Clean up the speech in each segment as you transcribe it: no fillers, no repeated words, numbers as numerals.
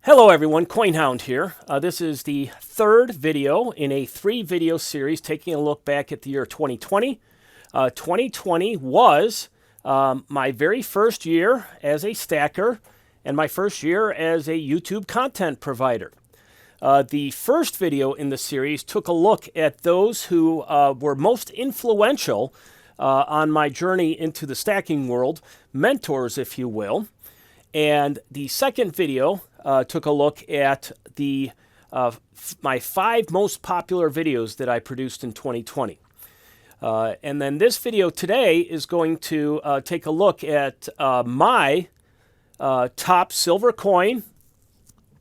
Hello everyone, CoinHound here. This is the third video in a 3-video series taking a look back at the year 2020. 2020 was my very first year as a stacker and my first year as a YouTube content provider. The first video in the series took a look at those who were most influential on my journey into the stacking world, mentors if you will. And the second video took a look at my 5 most popular videos that I produced in 2020. And then this video today is going to take a look at my top silver coin,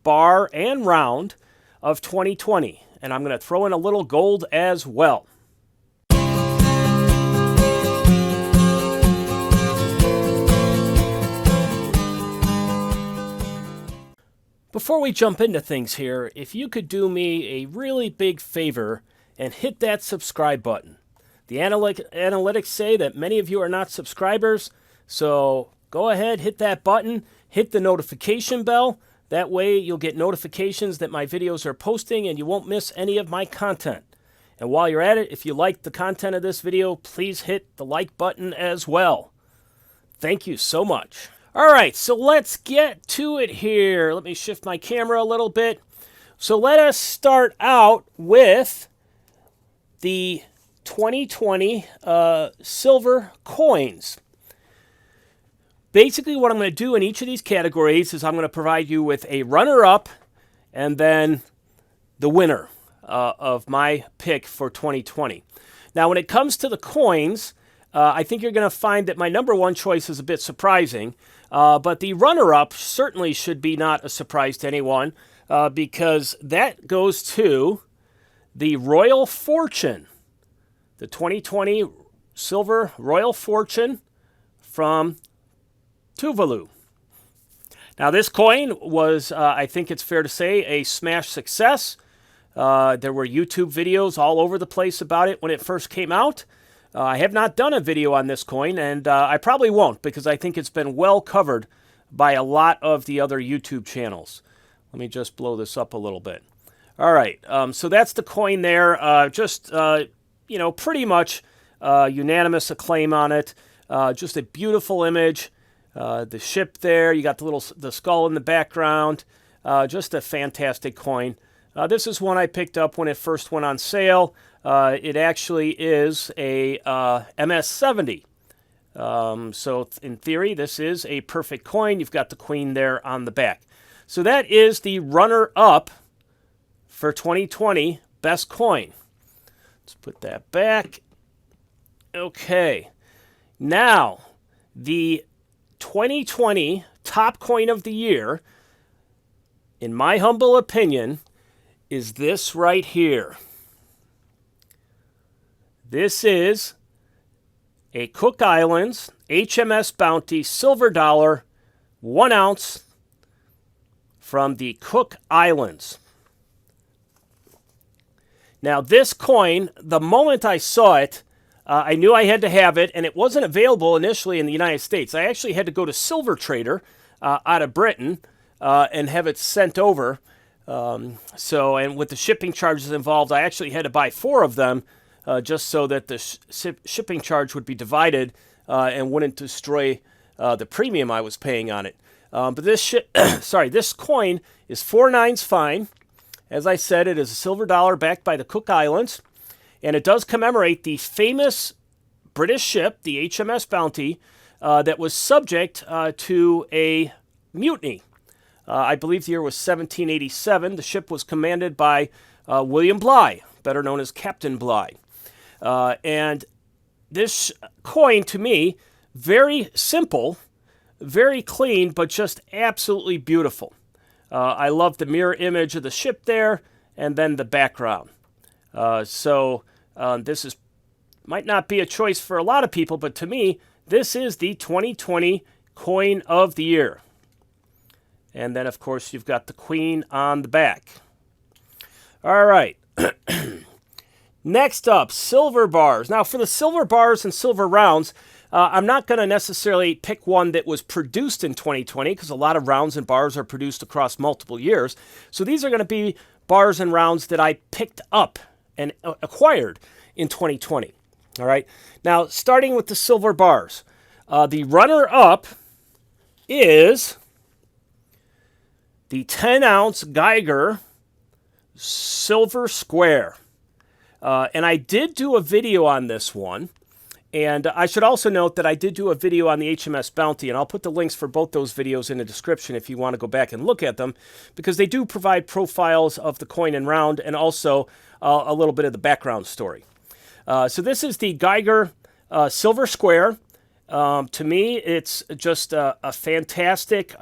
bar, and round of 2020. And I'm going to throw in a little gold as well. Before we jump into things here, if you could do me a really big favor and hit that subscribe button. The analytics say that many of you are not subscribers, so go ahead, hit that button, hit the notification bell. That way you'll get notifications that my videos are posting and you won't miss any of my content. And while you're at it, if you like the content of this video, please hit the like button as well. Thank you so much. All right, so let's get to it here. Let me shift my camera a little bit. So let us start out with the 2020 silver coins. Basically, what I'm going to do in each of these categories is I'm going to provide you with a runner-up and then the winner of my pick for 2020. Now, when it comes to the coins, I think you're going to find that my number one choice is a bit surprising. But the runner-up certainly should be not a surprise to anyone because that goes to the Royal Fortune, the 2020 Silver Royal Fortune from Tuvalu. Now, this coin was, I think it's fair to say, a smash success. There were YouTube videos all over the place about it when it first came out. I have not done a video on this coin, and I probably won't because I think it's been well covered by a lot of the other YouTube channels. Let me just blow this up a little bit. All right, so that's the coin there. Pretty much unanimous acclaim on it. Just a beautiful image. The ship there, you got the skull in the background. Just a fantastic coin. This is one I picked up when it first went on sale. It actually is a MS-70. So in theory, this is a perfect coin. You've got the queen there on the back. So that is the runner-up for 2020 best coin. Let's put that back. Okay. Now, the 2020 top coin of the year, in my humble opinion, is this right here. This is a Cook Islands HMS Bounty silver dollar, 1 ounce from the Cook Islands. Now this coin, the moment I saw it, I knew I had to have it, and it wasn't available initially in the United States. I actually had to go to Silver Trader out of Britain and have it sent over. And with the shipping charges involved, I actually had to buy 4 of them. Just so that the shipping charge would be divided and wouldn't destroy the premium I was paying on it. But this this coin is 4 nines fine. As I said, it is a silver dollar backed by the Cook Islands, and it does commemorate the famous British ship, the HMS Bounty, that was subject to a mutiny. I believe the year was 1787. The ship was commanded by William Bligh, better known as Captain Bligh. And this coin, to me, very simple, very clean, but just absolutely beautiful. I love the mirror image of the ship there, and then the background. This might not be a choice for a lot of people, but to me, this is the 2020 coin of the year. And then, of course, you've got the queen on the back. All right. Next up, silver bars. Now, for the silver bars and silver rounds, I'm not going to necessarily pick one that was produced in 2020 because a lot of rounds and bars are produced across multiple years. So these are going to be bars and rounds that I picked up and acquired in 2020. All right. Now, starting with the silver bars, the runner-up is the 10-ounce Geiger Silver Square. And I did do a video on this one. And I should also note that I did do a video on the HMS Bounty, and I'll put the links for both those videos in the description if you want to go back and look at them, because they do provide profiles of the coin and round and also a little bit of the background story. So this is the Geiger Silver Square. To me, it's just a fantastic,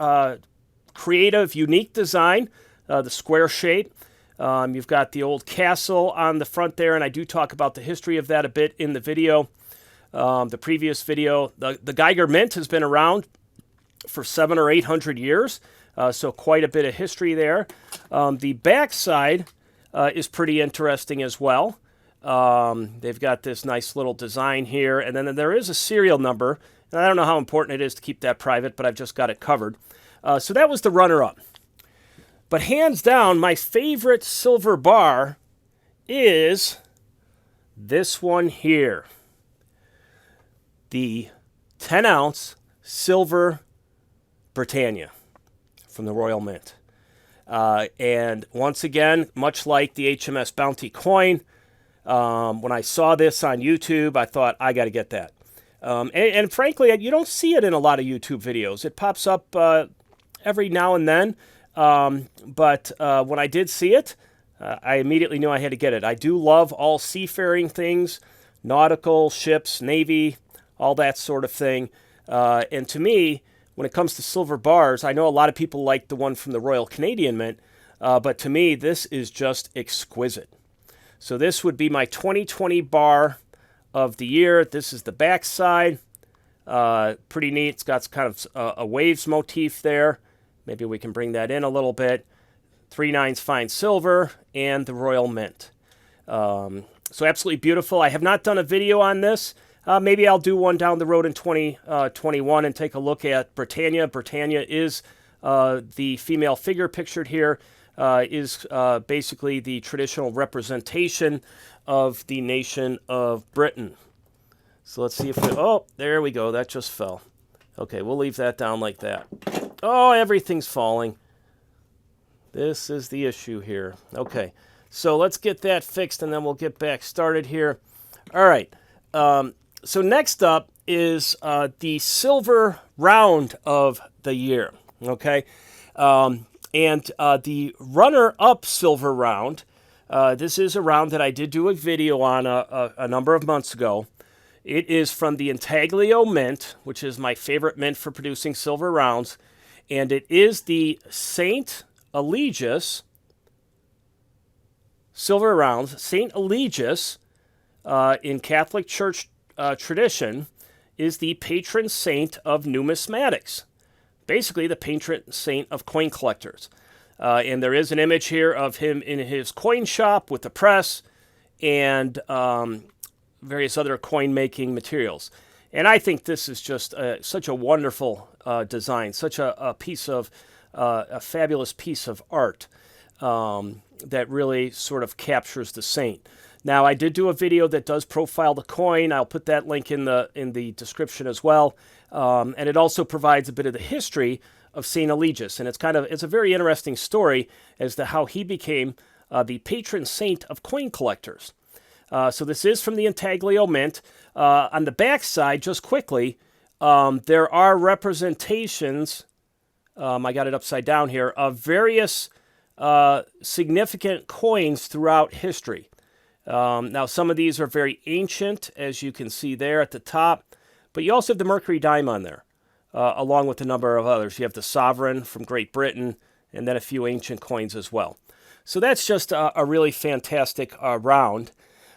creative, unique design, the square shape. You've got the old castle on the front there, and I do talk about the history of that a bit in the video. The previous video, the Geiger Mint has been around for 700 or 800 years, so quite a bit of history there. The back side is pretty interesting as well. They've got this nice little design here, and then there is a serial number, and I don't know how important it is to keep that private, but I've just got it covered. So that was the runner-up. But hands down, my favorite silver bar is this one here. The 10-ounce silver Britannia from the Royal Mint. And once again, much like the HMS Bounty coin, when I saw this on YouTube, I thought, I got to get that. And frankly, you don't see it in a lot of YouTube videos. It pops up every now and then. But when I did see it, I immediately knew I had to get it. I do love all seafaring things, nautical, ships, navy, all that sort of thing. And to me, when it comes to silver bars, I know a lot of people like the one from the Royal Canadian Mint, but to me, this is just exquisite. So this would be my 2020 bar of the year. This is the back side. Pretty neat. It's got kind of a waves motif there. Maybe we can bring that in a little bit. 3/9 fine silver and the Royal Mint. So absolutely beautiful. I have not done a video on this. Maybe I'll do one down the road in 2021 and take a look at Britannia. Britannia is the female figure pictured here, is basically the traditional representation of the nation of Britain. So let's see if we... Oh, there we go. That just fell. Okay, we'll leave that down like that. Oh, everything's falling. This is the issue here. Okay, so let's get that fixed, and then we'll get back started here. All right. So next up is the silver round of the year, okay? And the runner-up silver round, this is a round that I did do a video on a number of months ago. It is from the Intaglio Mint, which is my favorite mint for producing silver rounds, and it is the St. Eligius silver rounds. St. Eligius, in Catholic Church tradition, is the patron saint of numismatics, basically the patron saint of coin collectors. And there is an image here of him in his coin shop with the press and various other coin-making materials. And I think this is just such a wonderful design, such a piece of, a fabulous piece of art that really sort of captures the saint. Now, I did do a video that does profile the coin. I'll put that link in the description as well. And it also provides a bit of the history of St. Eligius. And it's a very interesting story as to how he became the patron saint of coin collectors. So this is from the Intaglio Mint. On the back side, just quickly, there are representations, I got it upside down here, of various significant coins throughout history. Now, some of these are very ancient, as you can see there at the top, but you also have the Mercury dime on there, along with a number of others. You have the Sovereign from Great Britain, and then a few ancient coins as well. So that's just a really fantastic round.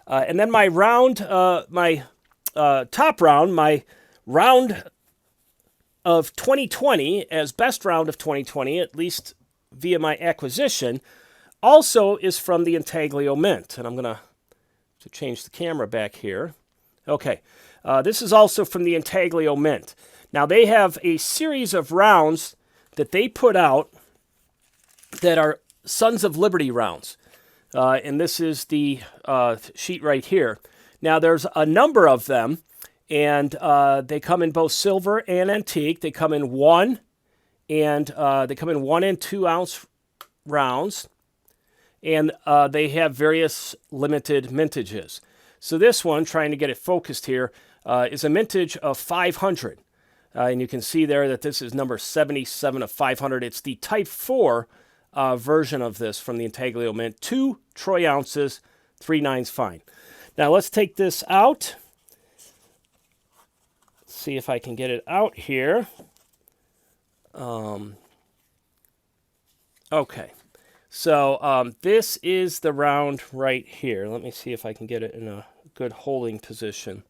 And then my round, top round, my round of 2020, as best round of 2020, at least via my acquisition, also is from the Intaglio Mint. And I'm going to change the camera back here. Okay. This is also from the Intaglio Mint. Now, they have a series of rounds that they put out that are Sons of Liberty rounds. And this is the sheet right here. Now, there's a number of them, and they come in both silver and antique. They come in 1 and 2 ounce rounds, and they have various limited mintages. So this one, trying to get it focused here, is a mintage of 500. And you can see there that this is number 77 of 500. It's the Type 4 version of this from the Intaglio Mint. 2 troy ounces, 3 nines fine. Now let's take this out. See if I can get it out here. Okay. So this is the round right here. Let me see if I can get it in a good holding position.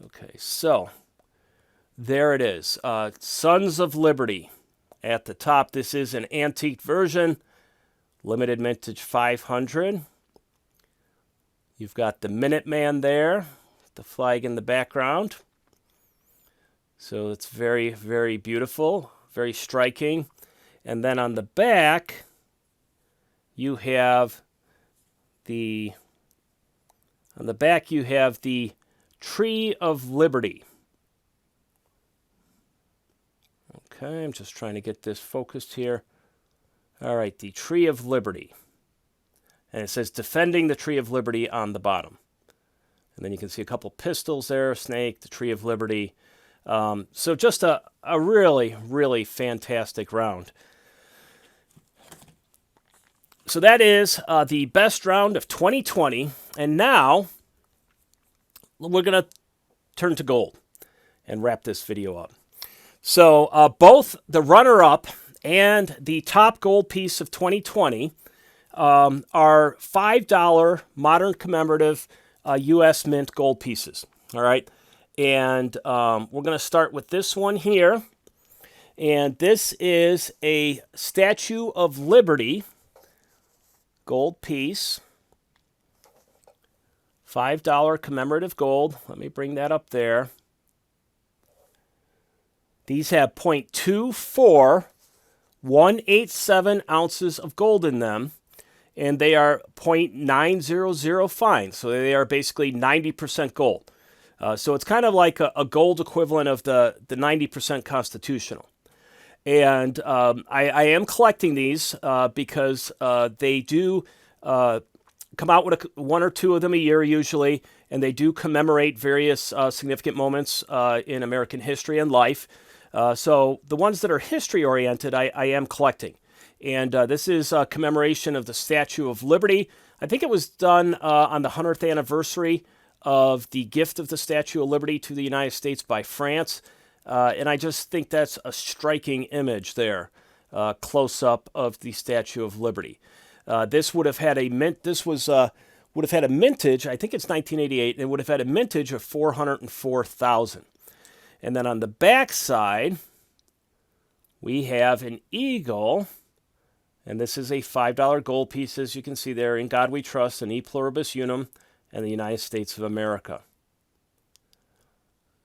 Okay, so there it is. Sons of Liberty at the top. This is an antique version, limited mintage 500. You've got the Minuteman there, the flag in the background. So it's very, very beautiful, very striking. And then on the back, you have the Tree of Liberty. Okay, I'm just trying to get this focused here. All right, the Tree of Liberty. And it says Defending the Tree of Liberty on the bottom. And then you can see a couple pistols there, snake, the Tree of Liberty. So just a really, really fantastic round. So that is the best round of 2020. And now we're going to turn to gold and wrap this video up. So both the runner-up and the top gold piece of 2020 are $5 modern commemorative U.S. Mint gold pieces. All right. And we're going to start with this one here. And this is a Statue of Liberty gold piece. $5 commemorative gold. Let me bring that up there. These have 0.24 ounces of gold in them, and they are 0.900 fine. So they are basically 90% gold. So it's kind of like a gold equivalent of the 90% constitutional. And I am collecting these because they do come out with one or two of them a year usually, and they do commemorate various significant moments in American history and life. So the ones that are history-oriented, I am collecting. And this is a commemoration of the Statue of Liberty. I think it was done on the 100th anniversary of the gift of the Statue of Liberty to the United States by France. And I just think that's a striking image there, close-up of the Statue of Liberty. This would have had a would have had a mintage, I think it's 1988, and it would have had a mintage of 404,000. And then on the back side, we have an eagle, and this is a $5 gold piece, as you can see there, In God We Trust, and E Pluribus Unum, and the United States of America.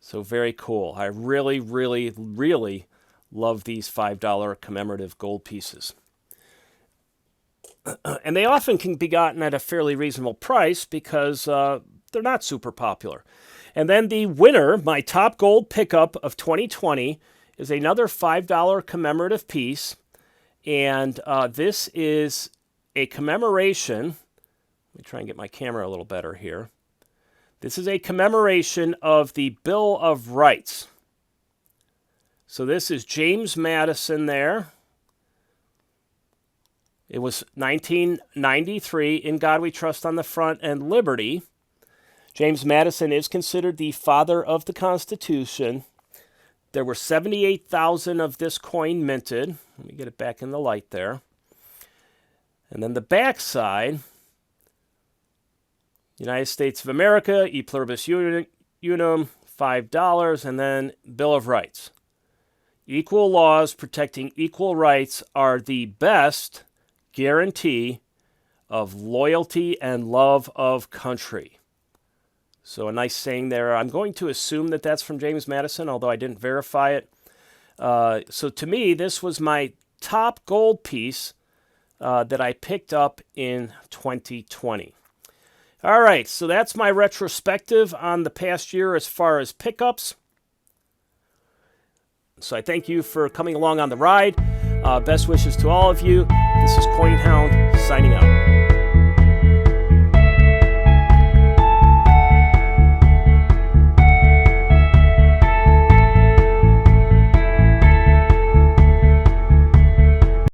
So very cool. I really, really, really love these $5 commemorative gold pieces. And they often can be gotten at a fairly reasonable price because they're not super popular. And then the winner, my top gold pickup of 2020, is another $5 commemorative piece. And this is a commemoration. Let me try and get my camera a little better here. This is a commemoration of the Bill of Rights. So this is James Madison there. It was 1993, In God We Trust on the front, and Liberty. James Madison is considered the father of the Constitution. There were 78,000 of this coin minted. Let me get it back in the light there. And then the back side, United States of America, E Pluribus Unum, $5, and then Bill of Rights. Equal laws protecting equal rights are the best guarantee of loyalty and love of country. So a nice saying there. I'm going to assume that that's from James Madison, although I didn't verify it. So to me, this was my top gold piece that I picked up in 2020. All right, so that's my retrospective on the past year as far as pickups. So I thank you for coming along on the ride. Best wishes to all of you. This is CoinHound signing out.